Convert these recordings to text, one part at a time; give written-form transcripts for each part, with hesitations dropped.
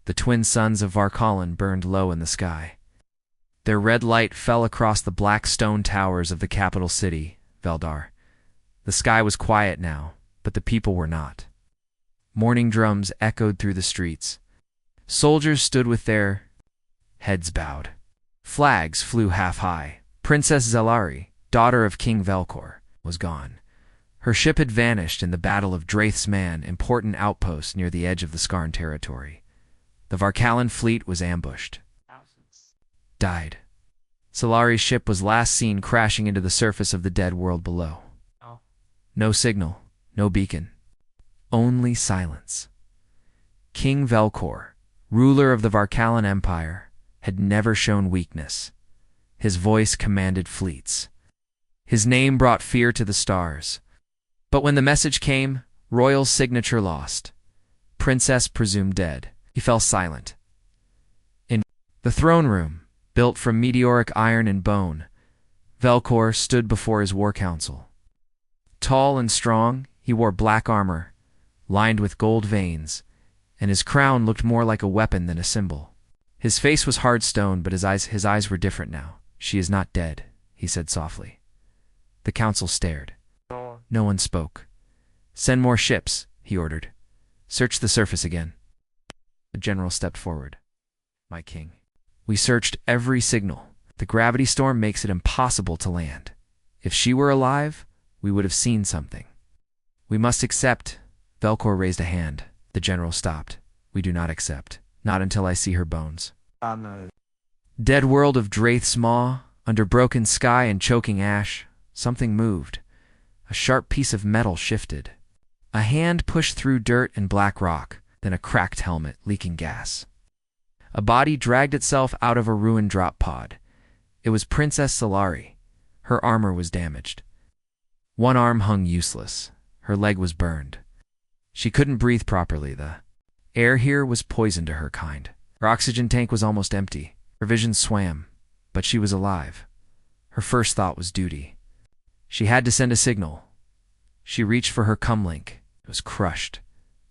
The twin suns of Varkallen burned low in the sky. Their red light fell across the black stone towers of the capital city, Veldar. The sky was quiet now, but the people were not. Morning drums echoed through the streets. Soldiers stood with their heads bowed. Flags flew half high. Princess Zelari, daughter of King Velkor, was gone. Her ship had vanished in the Battle of Draith's Man, important outpost near the edge of the Skarn territory. The Varkallen fleet was ambushed. Died. Solari's ship was last seen crashing into the surface of the dead world below. No signal, no beacon. Only silence. King Velkor, ruler of the Varkallen Empire, had never shown weakness. His voice commanded fleets. His name brought fear to the stars. But when the message came, royal signature lost. Princess presumed dead. He fell silent. In the throne room, built from meteoric iron and bone, Velkor stood before his war council. Tall and strong, he wore black armor, lined with gold veins, and his crown looked more like a weapon than a symbol. His face was hard stone, but his eyes were different now. "She is not dead," he said softly. The council stared. No one spoke. "Send more ships," he ordered. "Search the surface again." The general stepped forward. "My king, we searched every signal. The gravity storm makes it impossible to land. If she were alive, we would have seen something. We must accept." Velkor raised a hand. The general stopped. "We do not accept. Not until I see her bones." No. Dead world of Draith's Maw, under broken sky and choking ash, something moved. A sharp piece of metal shifted. A hand pushed through dirt and black rock, then a cracked helmet, leaking gas. A body dragged itself out of a ruined drop pod. It was Princess Solari. Her armor was damaged. One arm hung useless. Her leg was burned. She couldn't breathe properly. The air here was poison to her kind. Her oxygen tank was almost empty. Her vision swam, but she was alive. Her first thought was duty. She had to send a signal. She reached for her comlink. It was crushed,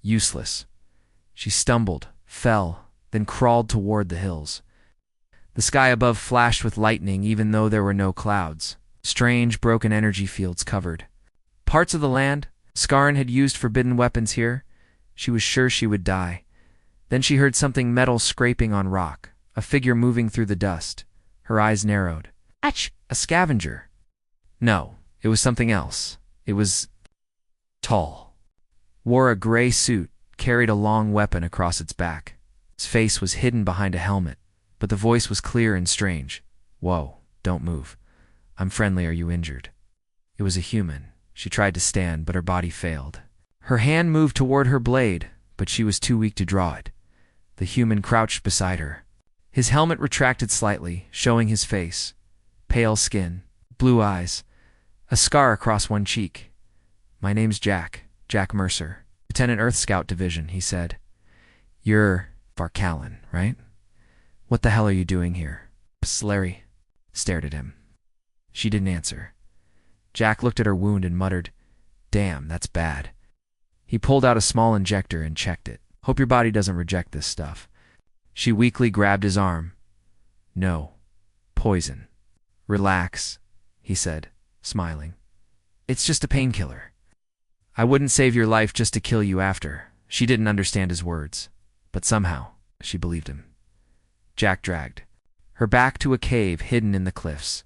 useless. She stumbled, fell, then crawled toward the hills. The sky above flashed with lightning even though there were no clouds. Strange, broken energy fields covered. Parts of the land Skarn had used forbidden weapons here. She was sure she would die. Then she heard something metal scraping on rock, a figure moving through the dust. Her eyes narrowed. Atch! A scavenger. No, it was something else. It was tall. Wore a gray suit, carried a long weapon across its back. His face was hidden behind a helmet, but the voice was clear and strange. "Whoa, don't move. I'm friendly. Are you injured?" It was a human. She tried to stand, but her body failed. Her hand moved toward her blade, but she was too weak to draw it. The human crouched beside her. His helmet retracted slightly, showing his face. Pale skin, blue eyes, a scar across one cheek. "My name's Jack Mercer. Lieutenant Earth Scout Division," he said. "You're Varkallen, right? What the hell are you doing here?" Solari stared at him. She didn't answer. Jack looked at her wound and muttered, "Damn, that's bad." He pulled out a small injector and checked it. "Hope your body doesn't reject this stuff." She weakly grabbed his arm. "No. Poison." "Relax," he said, smiling. "It's just a painkiller. I wouldn't save your life just to kill you after." She didn't understand his words, but somehow she believed him. Jack dragged her back to a cave hidden in the cliffs.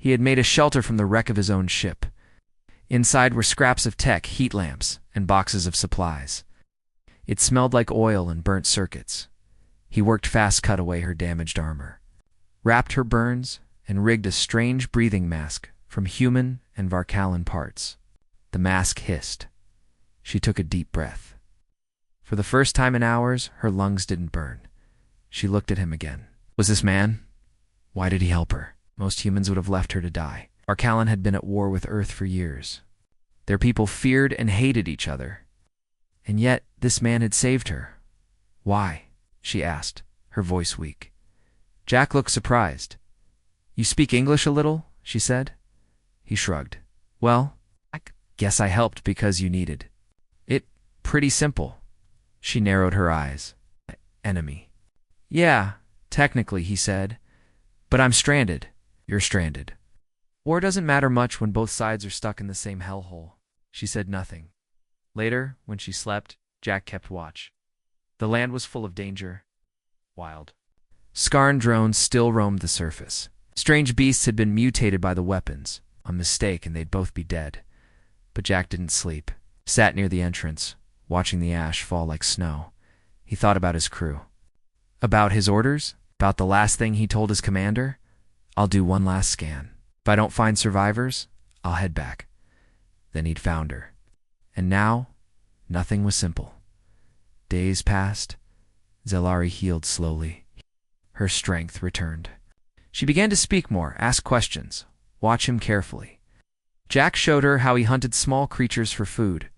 He had made a shelter from the wreck of his own ship. Inside were scraps of tech, heat lamps, and boxes of supplies. It smelled like oil and burnt circuits. He worked fast, cut away her damaged armor, wrapped her burns, and rigged a strange breathing mask from human and Varkallen parts. The mask hissed. She took a deep breath. For the first time in hours, her lungs didn't burn. She looked at him again. Was this man? Why did he help her? Most humans would have left her to die. Varkallen had been at war with Earth for years. Their people feared and hated each other. And yet, this man had saved her. "Why?" she asked, her voice weak. Jack looked surprised. "You speak English a little?" she said. He shrugged. "Well, I guess I helped because you needed it. Pretty simple." She narrowed her eyes. enemy. Yeah, technically, he said. But I'm stranded. You're stranded. War doesn't matter much when both sides are stuck in the same hellhole. She said nothing. Later, when she slept, Jack kept watch. The land was full of danger. Wild. Skarn drones still roamed the surface. Strange beasts had been mutated by the weapons. A mistake, and they'd both be dead. But Jack didn't sleep. Sat near the entrance, watching the ash fall like snow. He thought about his crew. About his orders? About the last thing he told his commander? I'll do one last scan. If I don't find survivors, I'll head back. Then he'd found her. And now, nothing was simple. Days passed. Zelari healed slowly. Her strength returned. She began to speak more, ask questions, watch him carefully. Jack showed her how he hunted small creatures for food,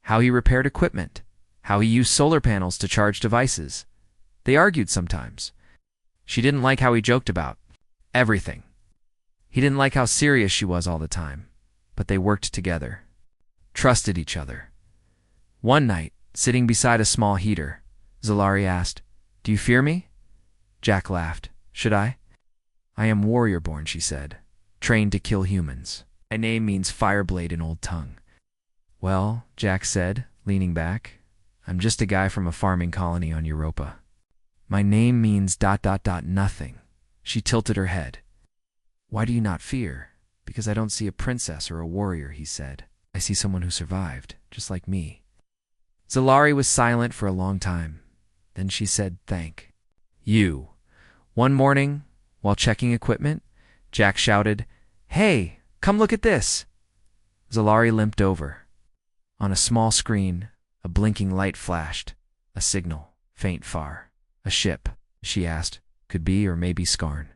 how he repaired equipment, how he used solar panels to charge devices. They argued sometimes. She didn't like how he joked about everything. He didn't like how serious she was all the time, but they worked together, trusted each other. One night, sitting beside a small heater, Zelari asked, "Do you fear me?" Jack laughed. "Should I?" "I am warrior-born," she said, "trained to kill humans. My name means Fireblade in Old Tongue." "Well," Jack said, leaning back, "I'm just a guy from a farming colony on Europa. My name means ... nothing." She tilted her head. "Why do you not fear?" "Because I don't see a princess or a warrior," he said. "I see someone who survived, just like me." Zelari was silent for a long time. Then she said, "Thank you." One morning, while checking equipment, Jack shouted, "Hey, come look at this!" Zelari limped over. On a small screen, a blinking light flashed. A signal, faint far. "A ship," she asked. "Could be or maybe Skarn."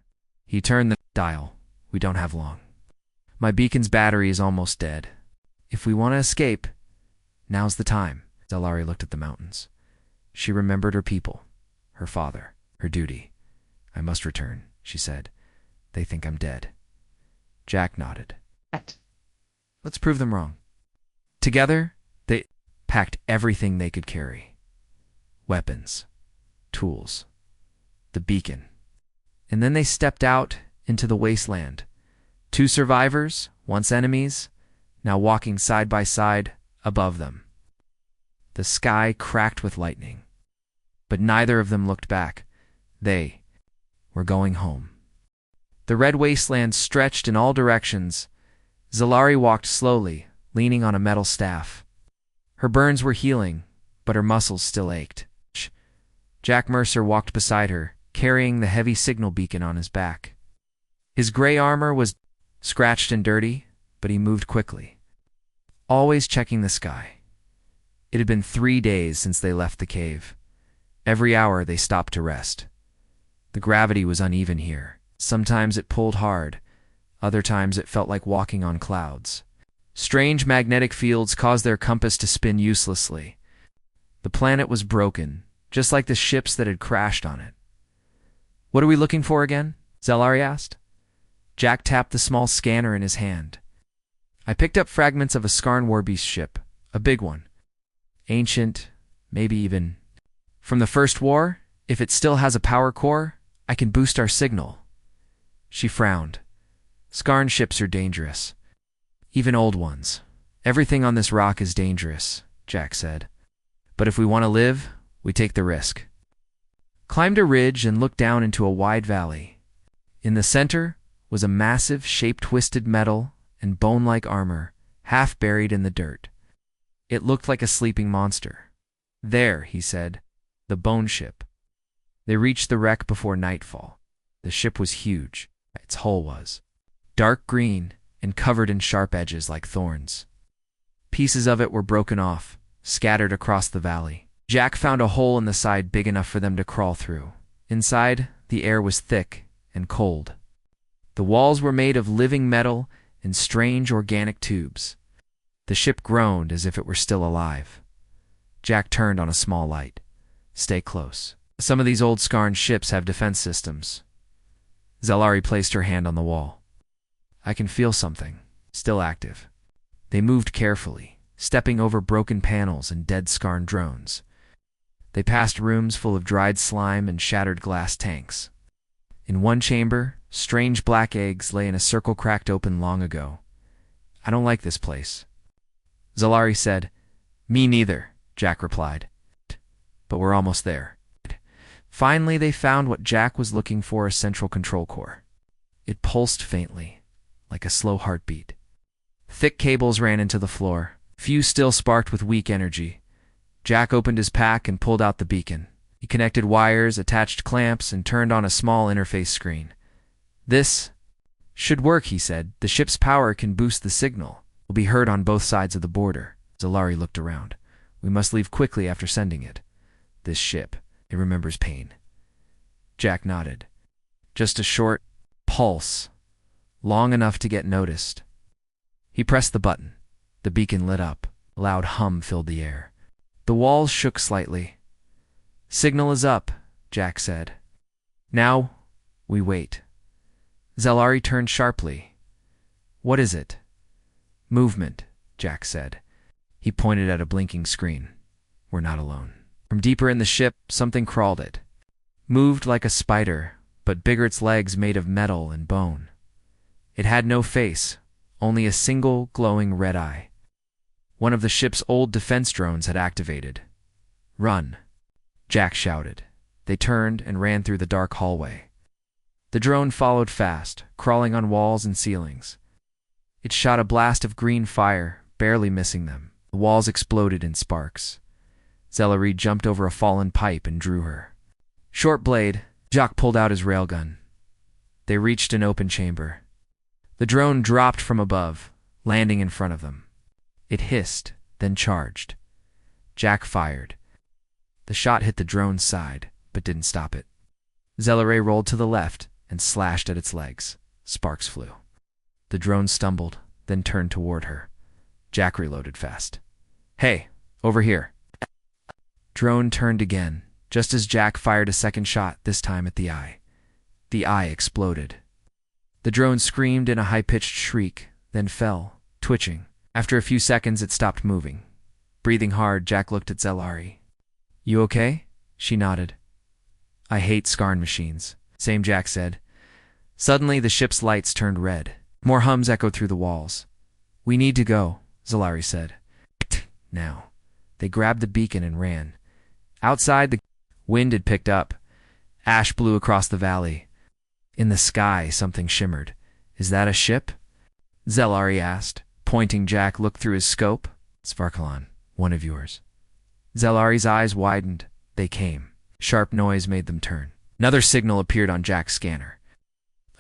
He turned the dial. "We don't have long. My beacon's battery is almost dead. If we want to escape, now's the time." Zelari looked at the mountains. She remembered her people, her father, her duty. "I must return," she said. "They think I'm dead." Jack nodded. "Let's prove them wrong." Together, they packed everything they could carry. Weapons, tools, the beacon. And then they stepped out into the wasteland. Two survivors, once enemies, now walking side by side above them. The sky cracked with lightning. But neither of them looked back. They were going home. The red wasteland stretched in all directions. Zelari walked slowly, leaning on a metal staff. Her burns were healing, but her muscles still ached. Jack Mercer walked beside her, carrying the heavy signal beacon on his back. His gray armor was scratched and dirty, but he moved quickly, always checking the sky. It had been 3 days since they left the cave. Every hour they stopped to rest. The gravity was uneven here. Sometimes it pulled hard. Other times it felt like walking on clouds. Strange magnetic fields caused their compass to spin uselessly. The planet was broken, just like the ships that had crashed on it. "What are we looking for again?" Zelari asked. Jack tapped the small scanner in his hand. "I picked up fragments of a Skarn warbeast ship, a big one. Ancient, maybe even from the First War. If it still has a power core, I can boost our signal." She frowned. "Skarn ships are dangerous. Even old ones. Everything on this rock is dangerous," Jack said. "But if we want to live, we take the risk." Climbed a ridge and looked down into a wide valley. In the center was a massive, shape-twisted metal and bone-like armor, half buried in the dirt. It looked like a sleeping monster. "There," he said, "the bone ship." They reached the wreck before nightfall. The ship was huge. Its hull was dark green and covered in sharp edges like thorns. Pieces of it were broken off, scattered across the valley. Jack found a hole in the side big enough for them to crawl through. Inside, the air was thick and cold. The walls were made of living metal and strange organic tubes. The ship groaned as if it were still alive. Jack turned on a small light. "Stay close. Some of these old Skarn ships have defense systems." Zelari placed her hand on the wall. "I can feel something, still active." They moved carefully, stepping over broken panels and dead Skarn drones. They passed rooms full of dried slime and shattered glass tanks. In one chamber, strange black eggs lay in a circle cracked open long ago. "I don't like this place," Zalari said. "Me neither," Jack replied. "But we're almost there." Finally, they found what Jack was looking for, a central control core. It pulsed faintly, like a slow heartbeat. Thick cables ran into the floor. Few still sparked with weak energy. Jack opened his pack and pulled out the beacon. He connected wires, attached clamps, and turned on a small interface screen. "This should work," he said. "The ship's power can boost the signal. Will be heard on both sides of the border." Zalari looked around. "We must leave quickly after sending it. This ship, it remembers pain." Jack nodded. Just a short pulse, long enough to get noticed. He pressed the button. The beacon lit up. A loud hum filled the air. The walls shook slightly. "Signal is up," Jack said. "Now we wait." Zalari turned sharply. "What is it?" "Movement," Jack said. He pointed at a blinking screen. "We're not alone." From deeper in the ship, something crawled. It moved like a spider, but bigger, its legs made of metal and bone. It had no face, only a single glowing red eye. One of the ship's old defense drones had activated. "Run," Jack shouted. They turned and ran through the dark hallway. The drone followed fast, crawling on walls and ceilings. It shot a blast of green fire, barely missing them. The walls exploded in sparks. Zalari jumped over a fallen pipe and drew her. "Short blade," Jack pulled out his railgun. They reached an open chamber. The drone dropped from above, landing in front of them. It hissed, then charged. Jack fired. The shot hit the drone's side, but didn't stop it. Zalari rolled to the left and slashed at its legs. Sparks flew. The drone stumbled, then turned toward her. Jack reloaded fast. "Hey, over here." Drone turned again, just as Jack fired a second shot, this time at the eye. The eye exploded. The drone screamed in a high-pitched shriek, then fell, twitching. After a few seconds, it stopped moving. Breathing hard, Jack looked at Zalari. "You okay?" She nodded. "I hate scarn machines," same, Jack said. Suddenly, the ship's lights turned red. More hums echoed through the walls. "We need to go," Zalari said. "Now." They grabbed the beacon and ran. Outside, the wind had picked up. Ash blew across the valley. In the sky, something shimmered. "Is that a ship?" Zalari asked, pointing. Jack looked through his scope. "Svarkalan, one of yours." Zalari's eyes widened. They came. Sharp noise made them turn. Another signal appeared on Jack's scanner.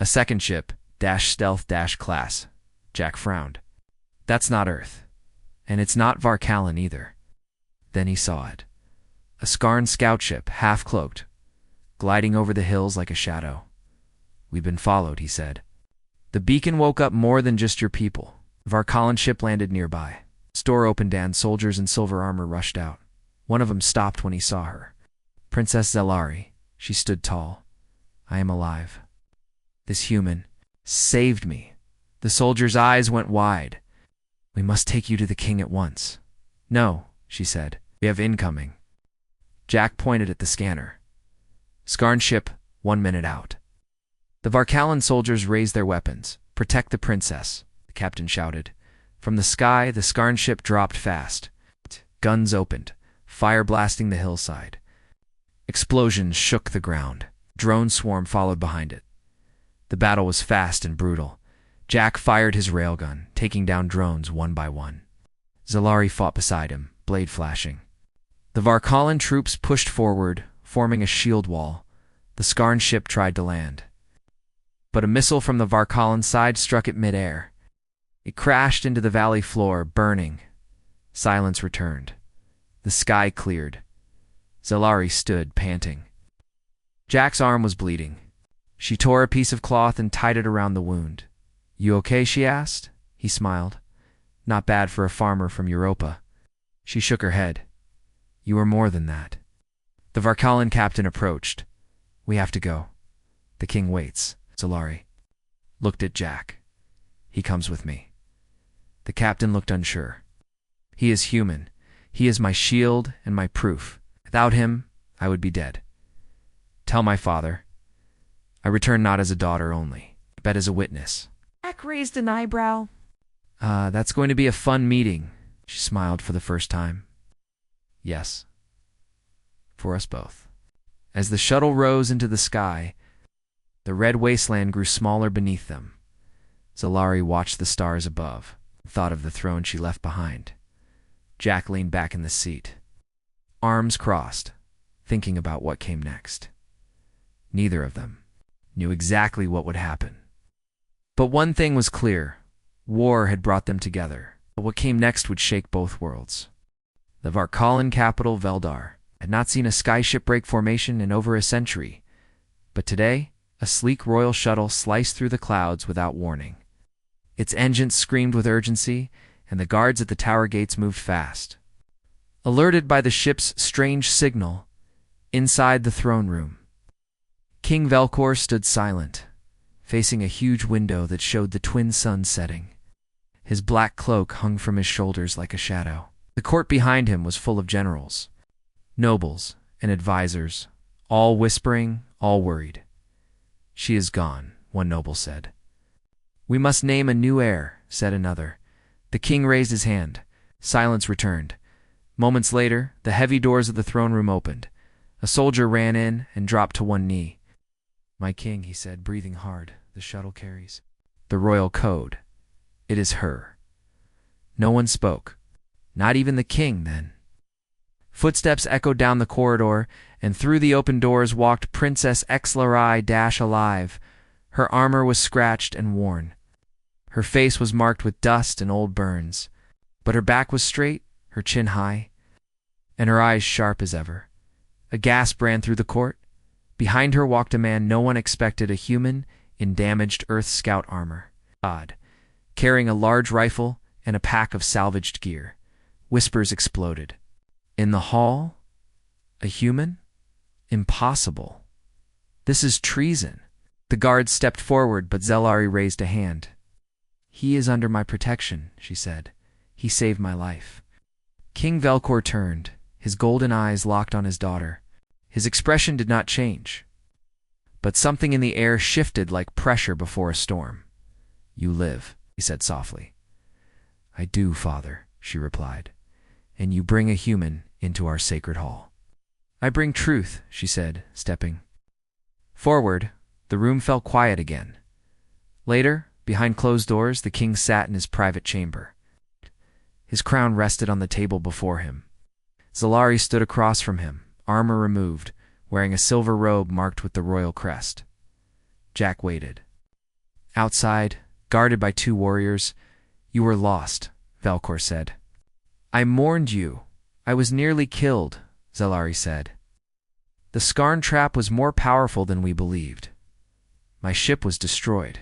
"A second ship, -stealth -class. Jack frowned. "That's not Earth. And it's not Varkalan either." Then he saw it. A Skarn scout ship, half-cloaked, gliding over the hills like a shadow. "We've been followed," he said. "The beacon woke up more than just your people." Varkalan ship landed nearby. Store opened and soldiers in silver armor rushed out. One of them stopped when he saw her. "Princess Zalari." She stood tall. "I am alive. This human saved me." The soldier's eyes went wide. "We must take you to the king at once." "No," she said. "We have incoming." Jack pointed at the scanner. "Skarn ship, 1 minute out." The Varkalan soldiers raised their weapons. "Protect the princess," the captain shouted. From the sky, the Skarn ship dropped fast. Guns opened, fire blasting the hillside. Explosions shook the ground. Drone swarm followed behind it. The battle was fast and brutal. Jack fired his railgun, taking down drones one by one. Zalari fought beside him, blade flashing. The Varkalan troops pushed forward, forming a shield wall. The Skarn ship tried to land. But a missile from the Varkalan side struck it mid-air. It crashed into the valley floor, burning. Silence returned. The sky cleared. Zalari stood, panting. Jack's arm was bleeding. She tore a piece of cloth and tied it around the wound. "You okay?" she asked. He smiled. "Not bad for a farmer from Europa." She shook her head. "You are more than that." The Varkalan captain approached. "We have to go. The king waits." Zalari looked at Jack. "He comes with me." The captain looked unsure. "He is human. He is my shield and my proof." Without him, I would be dead. Tell my father. I return not as a daughter only, but as a witness. Jack raised an eyebrow. That's going to be a fun meeting, she smiled for the first time. Yes. For us both. As the shuttle rose into the sky, the red wasteland grew smaller beneath them. Zalari watched the stars above, thought of the throne she left behind. Jack leaned back in the seat, arms crossed, thinking about what came next. Neither of them knew exactly what would happen. But one thing was clear. War had brought them together, but what came next would shake both worlds. The Varkalan capital, Veldar, had not seen a skyship break formation in over a century, but today, a sleek royal shuttle sliced through the clouds without warning. Its engines screamed with urgency, and the guards at the tower gates moved fast. Alerted by the ship's strange signal, inside the throne room, King Velkor stood silent, facing a huge window that showed the twin suns setting. His black cloak hung from his shoulders like a shadow. The court behind him was full of generals, nobles, and advisors, all whispering, all worried. She is gone, one noble said. We must name a new heir, said another. The king raised his hand. Silence returned. Moments later, the heavy doors of the throne room opened. A soldier ran in and dropped to one knee. My king, he said, breathing hard, the shuttle carries the royal code. It is her. No one spoke. Not even the king, then. Footsteps echoed down the corridor, and through the open doors walked Princess Exlarai alive. Her armor was scratched and worn. Her face was marked with dust and old burns, but her back was straight, her chin high, and her eyes sharp as ever. A gasp ran through the court. Behind her walked a man no one expected, a human in damaged Earth Scout armor, carrying a large rifle and a pack of salvaged gear. Whispers exploded. In the hall? A human? Impossible. This is treason. The guards stepped forward, but Zalari raised a hand. He is under my protection, she said. He saved my life. King Velkor turned, his golden eyes locked on his daughter. His expression did not change, but something in the air shifted like pressure before a storm. You live, he said softly. I do, father, she replied, and you bring a human into our sacred hall. I bring truth, she said, stepping forward. The room fell quiet again. Later, behind closed doors, the king sat in his private chamber. His crown rested on the table before him. Zalari stood across from him, armor removed, wearing a silver robe marked with the royal crest. Jack waited. Outside, guarded by two warriors, you were lost, Velkor said. I mourned you. I was nearly killed, Zalari said. The Skarn trap was more powerful than we believed. My ship was destroyed.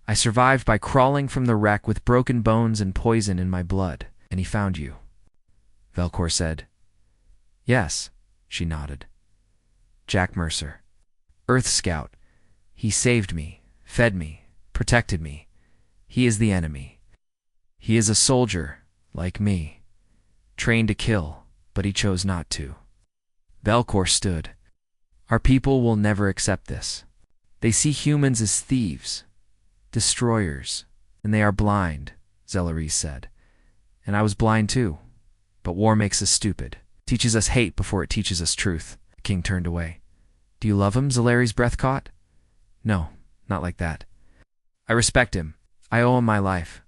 I survived by crawling from the wreck with broken bones and poison in my blood, and he found you. Velkor said. Yes, she nodded. Jack Mercer. Earth Scout. He saved me, fed me, protected me. He is the enemy. He is a soldier, like me, trained to kill, but he chose not to. Velkor stood. Our people will never accept this. They see humans as thieves, destroyers, and they are blind, Zalari said. And I was blind too. But war makes us stupid. Teaches us hate before it teaches us truth. The king turned away. Do you love him? Zalari's breath caught. No, not like that. I respect him. I owe him my life.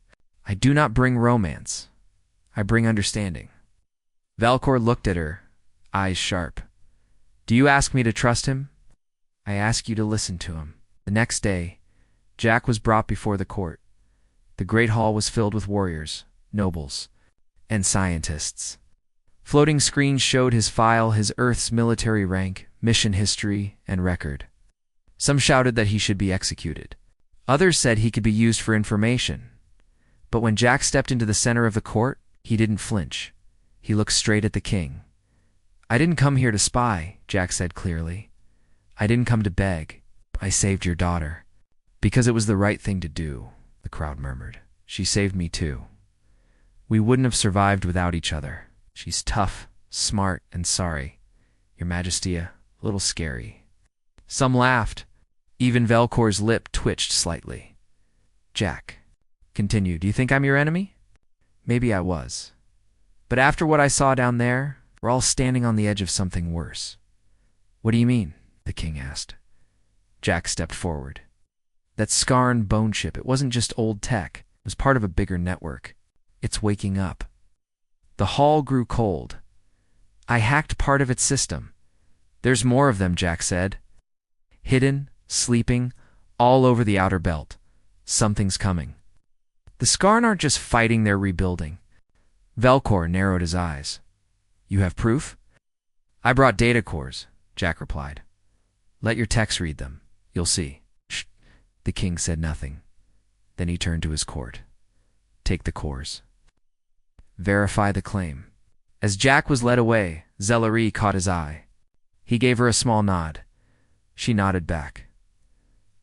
I do not bring romance. I bring understanding. Velkor looked at her, eyes sharp. Do you ask me to trust him? I ask you to listen to him. The next day, Jack was brought before the court. The great hall was filled with warriors, nobles, and scientists. Floating screens showed his file, his Earth's military rank, mission history, and record. Some shouted that he should be executed. Others said he could be used for information. But when Jack stepped into the center of the court, he didn't flinch. He looked straight at the king. I didn't come here to spy, Jack said clearly. I didn't come to beg. I saved your daughter. Because it was the right thing to do, the crowd murmured. She saved me too. We wouldn't have survived without each other. She's tough, smart, and sorry. Your Majesty, a little scary. Some laughed. Even Velkor's lip twitched slightly. Jack continued, "Do you think I'm your enemy? Maybe I was. But after what I saw down there, we're all standing on the edge of something worse." "What do you mean?" the king asked. Jack stepped forward. "That Skarn bone chip, it wasn't just old tech. It was part of a bigger network. It's waking up." The hall grew cold. "I hacked part of its system. There's more of them," Jack said. "Hidden, sleeping, all over the outer belt. Something's coming. The Skarn aren't just fighting, they're rebuilding." Velkor narrowed his eyes. "You have proof?" "I brought data cores," Jack replied. "Let your techs read them. You'll see." "Shh." The king said nothing. Then he turned to his court. "Take the cores. Verify the claim." As Jack was led away, Zellery caught his eye. He gave her a small nod. She nodded back.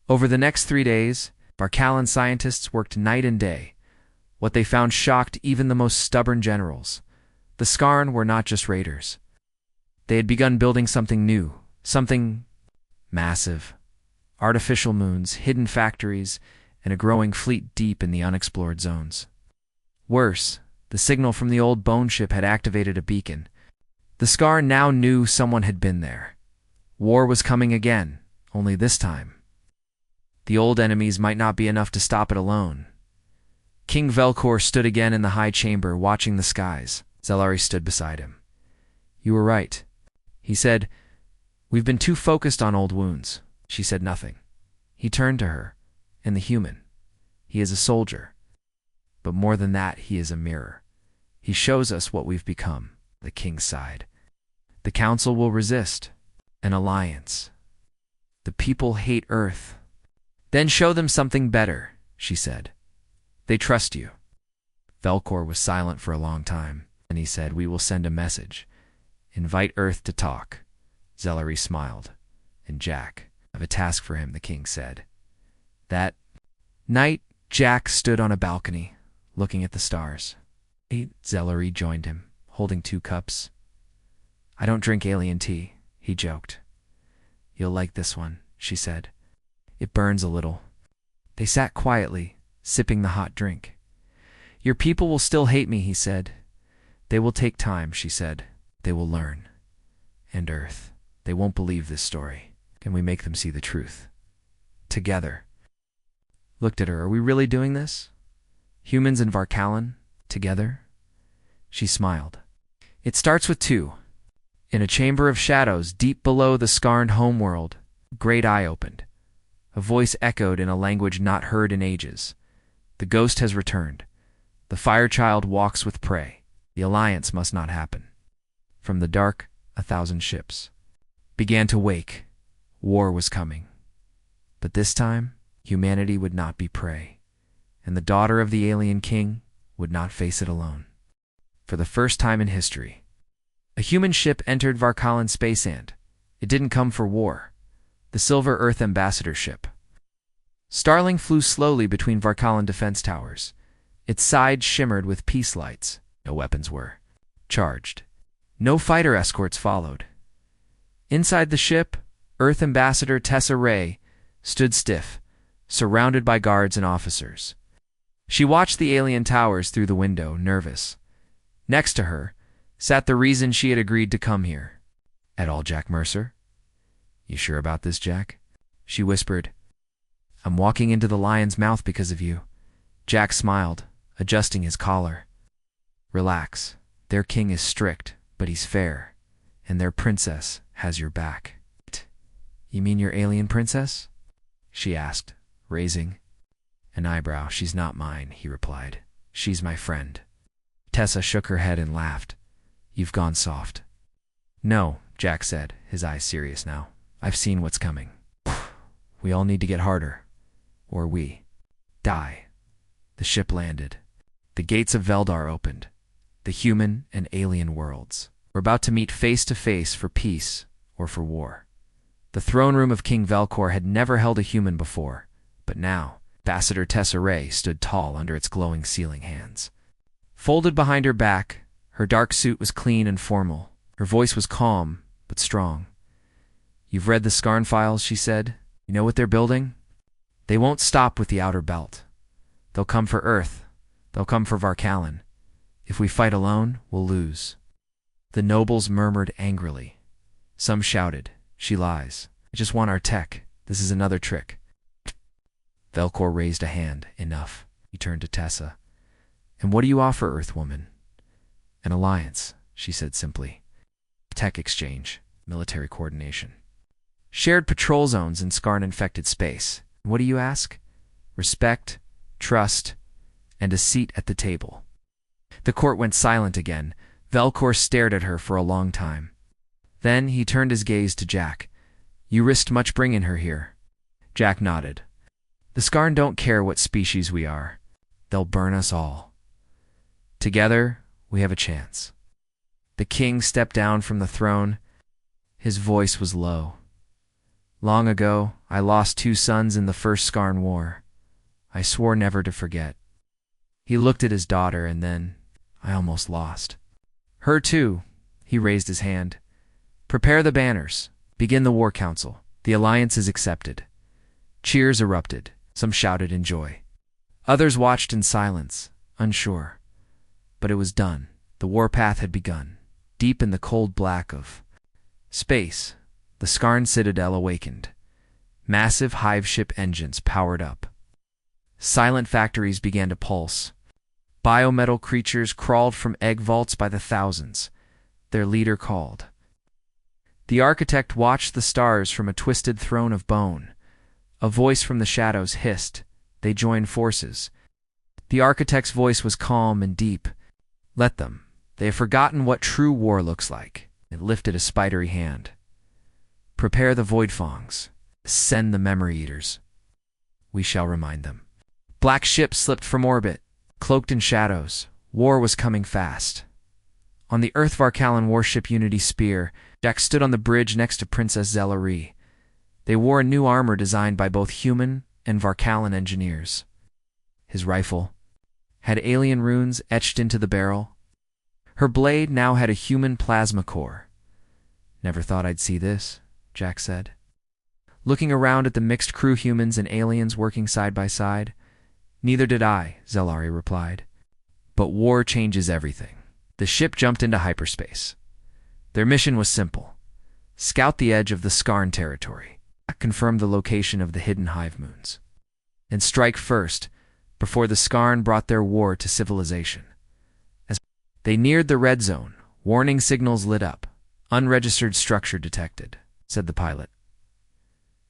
Over the next 3 days, Varkalan scientists worked night and day. What they found shocked even the most stubborn generals. The Skarn were not just raiders. They had begun building something new, something massive. Artificial moons, hidden factories, and a growing fleet deep in the unexplored zones. Worse, the signal from the old bone ship had activated a beacon. The Skarn now knew someone had been there. War was coming again, only this time the old enemies might not be enough to stop it alone. King Velkor stood again in the high chamber, watching the skies. Zellery stood beside him. "You were right," he said. "We've been too focused on old wounds." She said nothing. He turned to her. "And the human. He is a soldier. But more than that, he is a mirror. He shows us what we've become." The king sighed. "The council will resist. An alliance. The people hate Earth. Then show them something better," she said. "They trust you." Velkor was silent for a long time, and he said, "We will send a message. Invite Earth to talk." Zellery smiled. "And Jack, I have a task for him," the king said. That night, Jack stood on a balcony, looking at the stars. Zellery joined him, holding 2 cups. "I don't drink alien tea," he joked. "You'll like this one," she said. "It burns a little." They sat quietly, sipping the hot drink. "Your people will still hate me," he said. "They will take time," she said. "They will learn. And Earth, they won't believe this story. Can we make them see the truth? Together." Looked at her. "Are we really doing this? Humans and Varkalan, together?" She smiled. "It starts with 2. In a chamber of shadows, deep below the Skarn homeworld, a great eye opened. A voice echoed in a language not heard in ages. The ghost has returned. The Firechild walks with prey. The alliance must not happen. From the dark, 1,000 ships began to wake. War was coming. But this time, humanity would not be prey, and the daughter of the alien king would not face it alone. For the first time in history, a human ship entered Varkalan space-and it didn't come for war. The Silver Earth Ambassador ship. Starling flew slowly between Varkalan defense towers. Its sides shimmered with peace lights. No weapons were charged. No fighter escorts followed. Inside the ship, Earth Ambassador Tessa Ray stood stiff, surrounded by guards and officers. She watched the alien towers through the window, nervous. Next to her sat the reason she had agreed to come here. "At all, Jack Mercer?" "You sure about this, Jack?" She whispered. "I'm walking into the lion's mouth because of you." Jack smiled, adjusting his collar. "Relax. Their king is strict, but he's fair, and their princess has your back." "You mean your alien princess?" she asked, raising an eyebrow. "She's not mine," he replied. "She's my friend." Tessa shook her head and laughed. "You've gone soft." "No," Jack said, his eyes serious now. "I've seen what's coming. We all need to get harder, or we die." The ship landed. The gates of Veldar opened. The human and alien worlds were about to meet face to face for peace or for war. The throne room of King Velkor had never held a human before, but now Ambassador Tessa Ray stood tall under its glowing sealing hands. Folded behind her back, her dark suit was clean and formal. Her voice was calm, but but strong. "You've read the Scarn files," she said. "You know what they're building? They won't stop with the outer belt. They'll come for Earth. They'll come for Varkallen. If we fight alone, we'll lose." The nobles murmured angrily. Some shouted, "She lies. I just want our tech. This is another trick." Velcor raised a hand. "Enough." He turned to Tessa. "And what do you offer, Earthwoman?" "An alliance," she said simply. "Tech exchange, military coordination. Shared patrol zones in Scarn-infected space. What do you ask? Respect, trust, and a seat at the table." The court went silent again. Velcor stared at her for a long time. Then he turned his gaze to Jack. "You risked much bringing her here." Jack nodded. "The Scarn don't care what species we are. They'll burn us all. Together, we have a chance." The king stepped down from the throne. His voice was low. "Long ago, I lost 2 sons in the first Scarn War. I swore never to forget." He looked at his daughter, and then I almost lost her too. He raised his hand. "Prepare the banners. Begin the war council. The alliance is accepted." Cheers erupted. Some shouted in joy. Others watched in silence, unsure. But it was done. The warpath had begun. Deep in the cold black of space, the Scarn Citadel awakened. Massive hive ship engines powered up. Silent factories began to pulse. Biometal creatures crawled from egg vaults by the thousands. Their leader called. The architect watched the stars from a twisted throne of bone. A voice from the shadows hissed. They joined forces. The architect's voice was calm and deep. "Let them. They have forgotten what true war looks like." It lifted a spidery hand. "Prepare the Voidfangs. Send the Memory Eaters. We shall remind them." Black ships slipped from orbit, cloaked in shadows. War was coming fast. On the Earth Varkallen warship Unity Spear, Jack stood on the bridge next to Princess Zelari. They wore a new armor designed by both human and Varkallen engineers. His rifle had alien runes etched into the barrel. Her blade now had a human plasma core. "Never thought I'd see this," Jack said. Looking around at the mixed crew, humans and aliens working side by side. "Neither did I," Zelari replied. "But war changes everything." The ship jumped into hyperspace. Their mission was simple: scout the edge of the Scarn territory, confirm the location of the hidden hive moons, and strike first before the Scarn brought their war to civilization. As they neared the red zone, warning signals lit up. "Unregistered structure detected," said the pilot.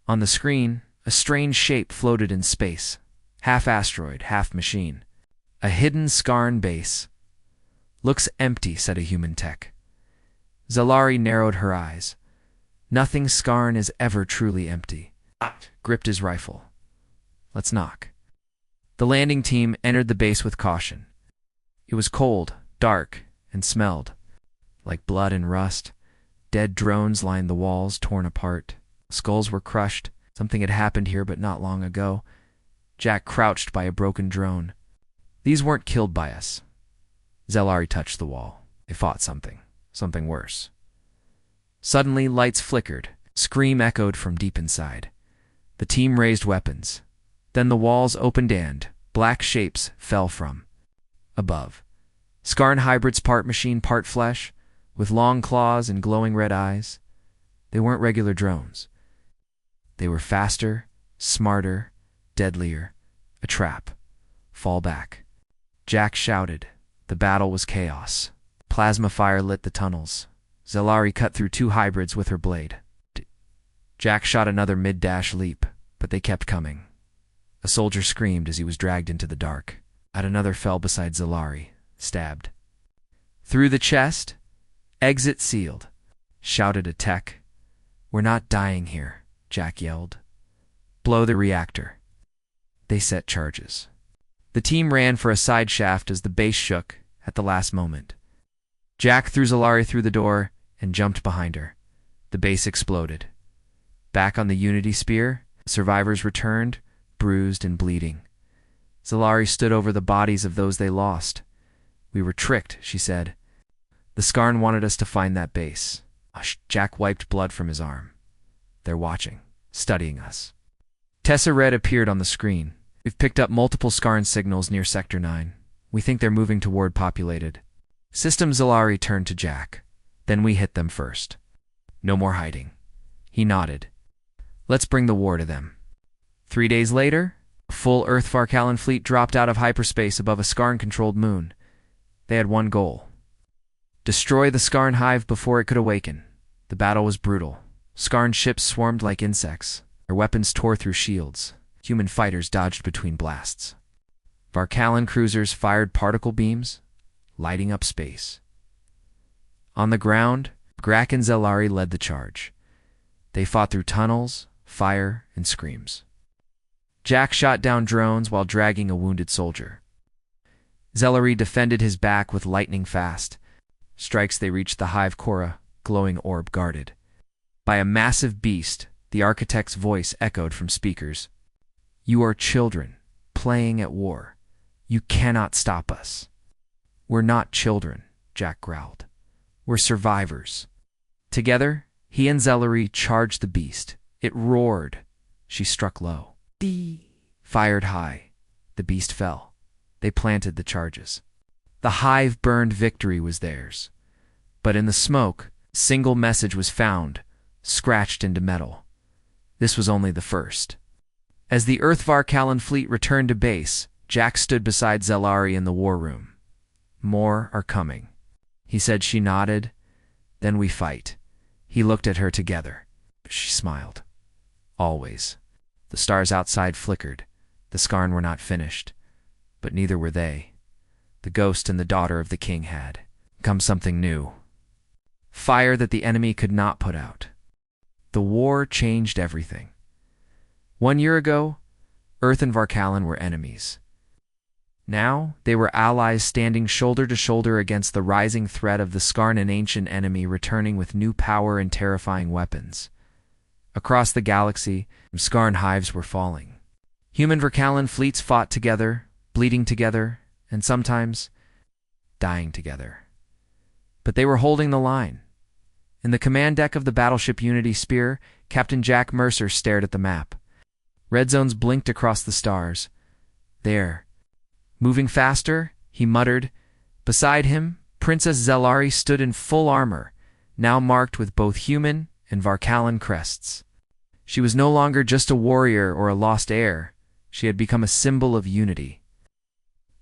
On the screen, a strange shape floated in space, half asteroid, half machine. "A hidden Scarn base. Looks empty," said a human tech. Zelari narrowed her eyes. "Nothing Scarn is ever truly empty." Gripped his rifle. "Let's knock." The landing team entered the base with caution. It was cold, dark, and smelled like blood and rust. Dead drones lined the walls, torn apart. Skulls were crushed. Something had happened here, but not long ago. Jack crouched by a broken drone. "These weren't killed by us." Zelari touched the wall. "They fought something worse." Suddenly, lights flickered. Scream echoed from deep inside. The team raised weapons. Then the walls opened and black shapes fell from above. Scarn hybrids, part machine, part flesh, with long claws and glowing red eyes. They weren't regular drones. They were faster, smarter, deadlier. A trap. "Fall back." Jack shouted. The battle was chaos. Plasma fire lit the tunnels. Zelari cut through 2 hybrids with her blade. Jack shot another mid-dash leap, but they kept coming. A soldier screamed as he was dragged into the dark. Another fell beside Zelari, stabbed. Through the chest, "Exit sealed," shouted a tech. "We're not dying here," Jack yelled. "Blow the reactor." They set charges. The team ran for a side shaft as the base shook at the last moment. Jack threw Zelari through the door and jumped behind her. The base exploded. Back on the Unity Spear, survivors returned, bruised and bleeding. Zelari stood over the bodies of those they lost. "We were tricked," she said. "The Scarn wanted us to find that base. Jack wiped blood from his arm. They're watching, studying us. Red appeared on the screen. We've picked up multiple Skarn signals near Sector 9. We think they're moving toward populated. System Zalari turned to Jack. Then we hit them first. No more hiding. He nodded. Let's bring the war to them. 3 days later, a full Earth Varkalan fleet dropped out of hyperspace above a Skarn-controlled moon. They had one goal. Destroy the Skarn hive before it could awaken. The battle was brutal. Skarn ships swarmed like insects. Their weapons tore through shields. Human fighters dodged between blasts. Varkalan cruisers fired particle beams, lighting up space. On the ground, Grak and Zalari led the charge. They fought through tunnels, fire, and screams. Jack shot down drones while dragging a wounded soldier. Zalari defended his back with lightning fast. Strikes they reached the hive Korra, glowing orb guarded. By a massive beast, the architect's voice echoed from speakers. You are children, playing at war. You cannot stop us. We're not children, Jack growled. We're survivors. Together, he and Zalari charged the beast. It roared. She struck low. Fired high. The beast fell. They planted the charges. The hive burned victory was theirs. But in the smoke, a single message was found, scratched into metal. This was only the first. As the Earth Varkalan fleet returned to base, Jack stood beside Zalari in the war room. More are coming. He said. She nodded. Then we fight. He looked at her together. She smiled. Always. The stars outside flickered. The Skarn were not finished. But neither were they. The ghost and the daughter of the king had come something new. Fire that the enemy could not put out. The war changed everything. 1 year ago, Earth and Varkalan were enemies. Now, they were allies standing shoulder to shoulder against the rising threat of the Skarn, an ancient enemy returning with new power and terrifying weapons. Across the galaxy, Skarn hives were falling. Human Varkalan fleets fought together, bleeding together, and sometimes dying together. But they were holding the line. In the command deck of the battleship Unity Spear, Captain Jack Mercer stared at the map. Red zones blinked across the stars. There. Moving faster, he muttered. Beside him, Princess Zalari stood in full armor, now marked with both human and Varkalan crests. She was no longer just a warrior or a lost heir. She had become a symbol of unity.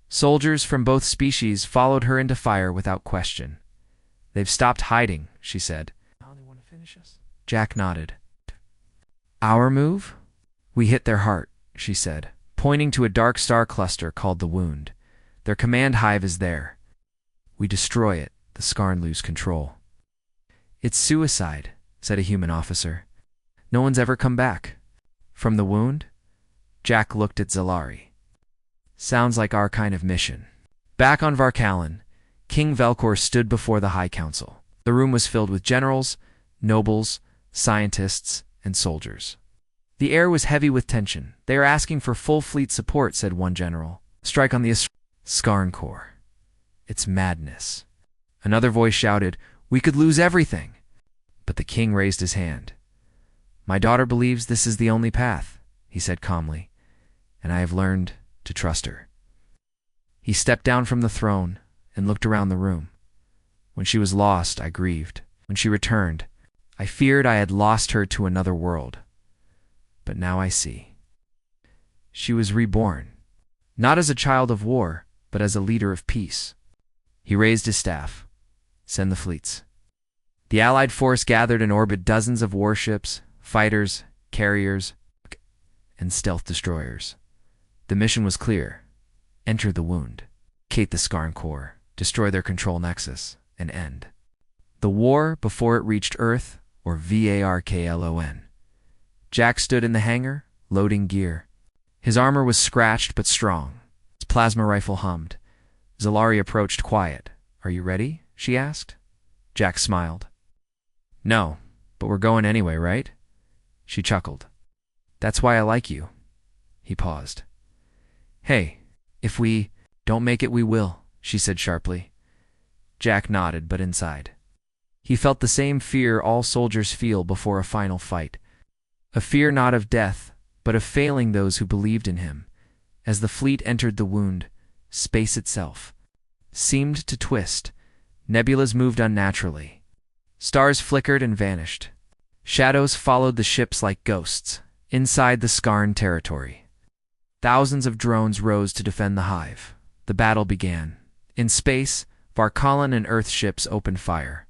Soldiers from both species followed her into fire without question. They've stopped hiding, she said. Now they want to finish us. Jack nodded. Our move? We hit their heart, she said, pointing to a dark star cluster called the Wound. Their command hive is there. We destroy it, the Skarn lose control. It's suicide, said a human officer. No one's ever come back. From the Wound? Jack looked at Zalari. Sounds like our kind of mission. Back on Varkalan, King Velkor stood before the High Council. The room was filled with generals, nobles, scientists, and soldiers. The air was heavy with tension. They are asking for full fleet support, said one general. Strike on the Skarn core. It's madness. Another voice shouted, we could lose everything. But the king raised his hand. My daughter believes this is the only path, he said calmly, and I have learned to trust her. He stepped down from the throne and looked around the room. When she was lost, I grieved. When she returned, I feared I had lost her to another world. But now I see. She was reborn, not as a child of war, but as a leader of peace. He raised his staff. Send the fleets. The Allied force gathered in orbit dozens of warships, fighters, carriers, and stealth destroyers. The mission was clear. Enter the Wound. Locate the Skarn core, destroy their control nexus, and end the war before it reached Earth, or Varklon. Jack stood in the hangar, loading gear. His armor was scratched but strong. His plasma rifle hummed. Zalari approached quiet. Are you ready? She asked. Jack smiled. No, but we're going anyway, right? She chuckled. That's why I like you. He paused. Hey, if we don't make it, we will, she said sharply. Jack nodded, but inside. He felt the same fear all soldiers feel before a final fight. A fear not of death, but of failing those who believed in him. As the fleet entered the wound, space itself seemed to twist. Nebulas moved unnaturally. Stars flickered and vanished. Shadows followed the ships like ghosts, inside the Skarn territory. Thousands of drones rose to defend the hive. The battle began. In space, Varkalan and Earth ships opened fire.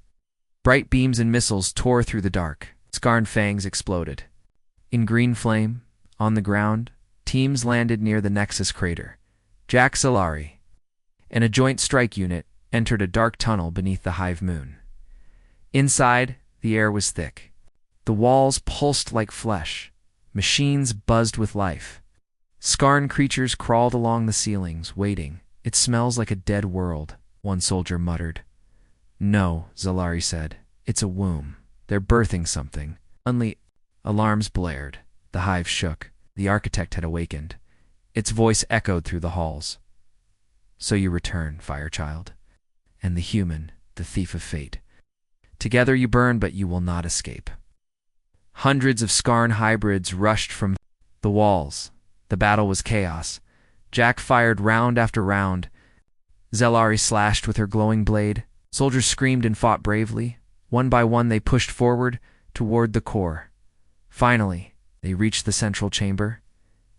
Bright beams and missiles tore through the dark. Skarn fangs exploded. In green flame, on the ground, teams landed near the Nexus crater. Jack Solari and a joint strike unit entered a dark tunnel beneath the hive moon. Inside, the air was thick. The walls pulsed like flesh. Machines buzzed with life. Skarn creatures crawled along the ceilings, waiting. "It smells like a dead world," one soldier muttered. "No," Zalari said. "It's a womb. They're birthing something." Suddenly, alarms blared. The hive shook. The architect had awakened. Its voice echoed through the halls. "So you return, Firechild. And the human, the thief of fate. Together you burn, but you will not escape." Hundreds of Skarn hybrids rushed from the walls. The battle was chaos. Jack fired round after round. Zalari slashed with her glowing blade. Soldiers screamed and fought bravely. One by one they pushed forward toward the core. Finally, they reached the central chamber.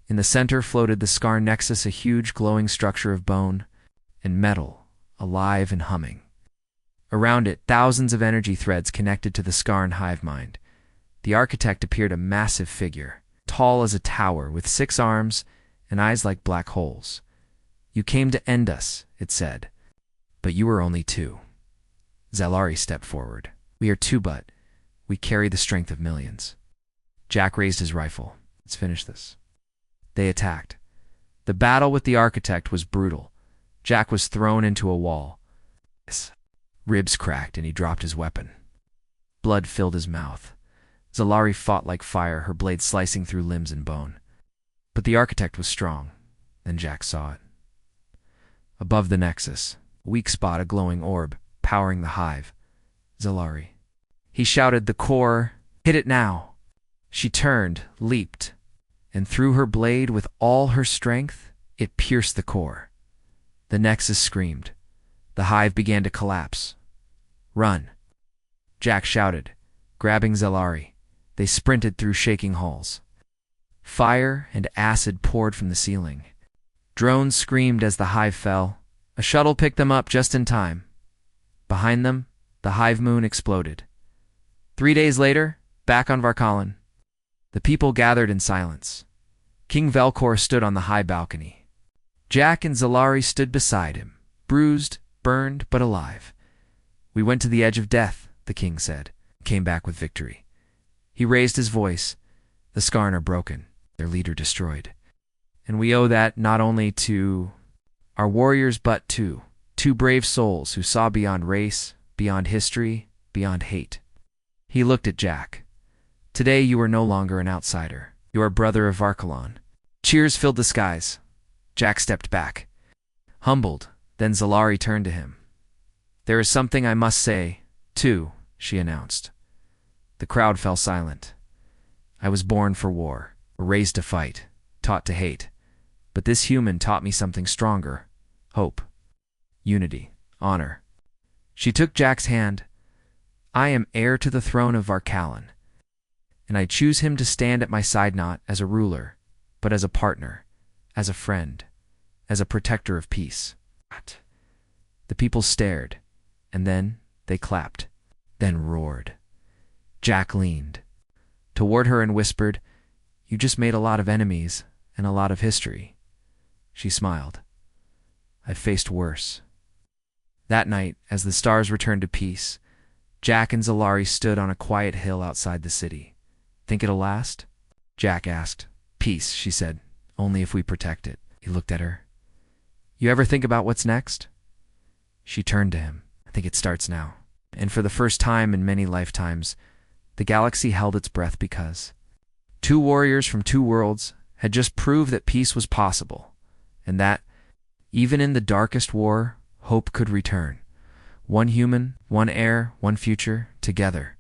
In the center floated the Skarn Nexus, a huge glowing structure of bone and metal, alive and humming. Around it, thousands of energy threads connected to the Skarn hive mind. The architect appeared a massive figure, tall as a tower, with 6 arms and eyes like black holes. "You came to end us," it said, "but you were only 2. Zalari stepped forward. "We are 2, but we carry the strength of millions." Jack raised his rifle. "Let's finish this." They attacked. The battle with the architect was brutal. Jack was thrown into a wall. His ribs cracked and he dropped his weapon. Blood filled his mouth. Zalari fought like fire, her blade slicing through limbs and bone. But the architect was strong. Then Jack saw it. Above the Nexus, a weak spot, a glowing orb, powering the hive. Zalari. He shouted, "The core! Hit it now!" She turned, leaped, and threw her blade with all her strength. It pierced the core. The Nexus screamed. The hive began to collapse. "Run!" Jack shouted, grabbing Zalari. They sprinted through shaking halls. Fire and acid poured from the ceiling. Drones screamed as the hive fell. A shuttle picked them up just in time. Behind them, the hive moon exploded. 3 days later, back on Varkalan, the people gathered in silence. King Velkor stood on the high balcony. Jack and Zalari stood beside him, bruised, burned, but alive. "We went to the edge of death," the king said, and came back with victory. He raised his voice. "The Skarn are broken, their leader destroyed. And we owe that not only to our warriors, but to 2 brave souls who saw beyond race, beyond history, beyond hate." He looked at Jack. "Today you are no longer an outsider. You are brother of Varkalan." Cheers filled the skies. Jack stepped back, humbled. Then Zalari turned to him. "There is something I must say, too," she announced. The crowd fell silent. "I was born for war, raised to fight, taught to hate. But this human taught me something stronger: hope, unity, honor." She took Jack's hand. "I am heir to the throne of Varkalan, and I choose him to stand at my side not as a ruler, but as a partner, as a friend, as a protector of peace." The people stared, and then they clapped, then roared. Jack leaned toward her and whispered, "You just made a lot of enemies and a lot of history." She smiled. "I've faced worse." That night, as the stars returned to peace, Jack and Zalari stood on a quiet hill outside the city. "Think it'll last?" Jack asked. "Peace," she said, "only if we protect it." He looked at her. "You ever think about what's next?" She turned to him. "I think it starts now." And for the first time in many lifetimes, the galaxy held its breath because 2 warriors from 2 worlds had just proved that peace was possible, and that, even in the darkest war, hope could return. One human, one air, one future, together.